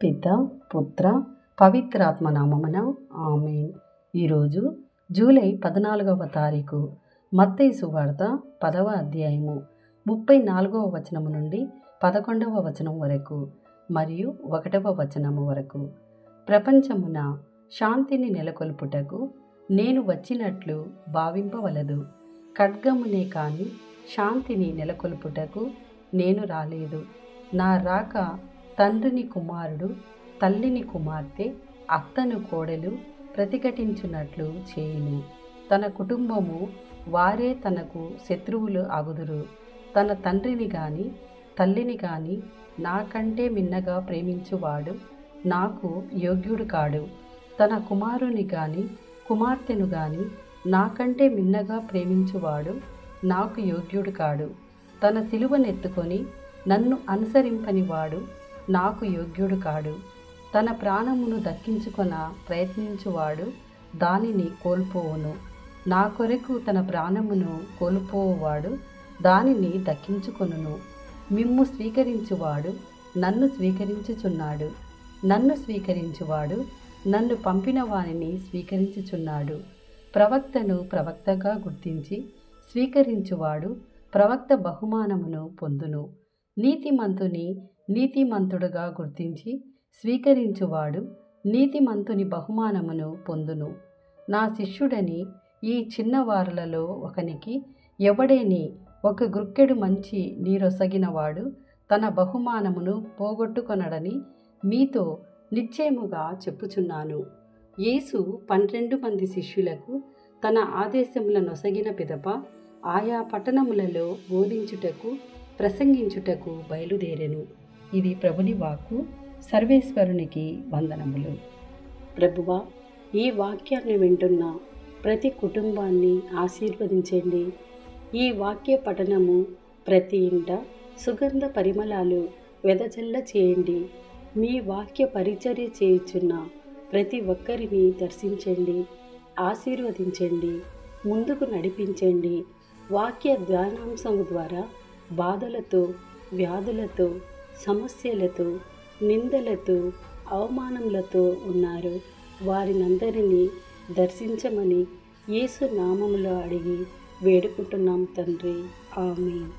పిత పుత్ర పవిత్రాత్మ నామమున ఆమేన్. ఈరోజు జూలై 14వ తారీఖు. మత్తయి సువార్త 10వ అధ్యాయము 34వ వచనము నుండి 11వ వచనం వరకు మరియు 1వ వచనము వరకు. ప్రపంచమున శాంతిని నెలకొల్పుటకు నేను వచ్చినట్లు భావింపవలదు. ఖడ్గమునే కాని శాంతిని నెలకొల్పుటకు నేను రాలేదు. నా రాక తండ్రిని కుమారుడు, తల్లిని కుమార్తె, అత్తను కోడలు ప్రతిఘటించున్నట్లు చేయును. తన కుటుంబము వారే తనకు శత్రువులు అగుదురు. తన తండ్రిని గాని తల్లిని గాని నాకంటే మిన్నగా ప్రేమించువాడు నాకు యోగ్యుడు కాడు. తన కుమారుని గాని కుమార్తెను గాని నాకంటే మిన్నగా ప్రేమించువాడు నాకు యోగ్యుడు కాడు. తన సిలువనెత్తుకొని నన్ను అనుసరింపని వాడు నాకు యోగ్యుడు కాడు. తన ప్రాణమును దక్కించుకొన ప్రయత్నించువాడు దానిని కోల్పోవును. నా కొరకు తన ప్రాణమును కోల్పోవాడు దానిని దక్కించుకొనును. మిమ్ము స్వీకరించువాడు నన్ను స్వీకరించుచున్నాడు. నన్ను స్వీకరించువాడు నన్ను పంపిన వానిని స్వీకరించుచున్నాడు. ప్రవక్తను ప్రవక్తగా గుర్తించి స్వీకరించువాడు ప్రవక్త బహుమానమును పొందును. నీతిమంతుని నీతిమంతుడుగా గుర్తించి స్వీకరించువాడు నీతిమంతుని బహుమానమును పొందును. నా శిష్యుడని ఈ చిన్నవారులలో ఒకనికి ఎవడేని ఒక గుక్కెడు మంచి నీరొసగినవాడు తన బహుమానమును పోగొట్టుకొనడని మీతో నిశ్చయముగా చెప్పుచున్నాను. యేసు 12 మంది శిష్యులకు తన ఆదేశములనొసగిన పిదప ఆయా పట్టణములలో బోధించుటకు ప్రసంగించుటకు బయలుదేరెను. ఇది ప్రభుని వాక్కు. సర్వేశ్వరునికి వందనములు. ప్రభువా, ఈ వాక్యాన్ని వింటున్న ప్రతి కుటుంబాన్ని ఆశీర్వదించండి. ఈ వాక్య పఠనము ప్రతి ఇంట సుగంధ పరిమళాలు వెదజల్ల చేయండి. మీ వాక్య పరిచర్య చేయుచున్న ప్రతి ఒక్కరిని దర్శించండి, ఆశీర్వదించండి, ముందుకు నడిపించండి. వాక్య ధ్యానాంశము ద్వారా బాధలతో, వ్యాధులతో, సమస్యలతో, నిందలతో, అవమానములతో ఉన్నారు. వారినందరినీ దర్శించమని యేసు నామములో అడిగి వేడుకుంటున్నాం తండ్రి. ఆమేన్.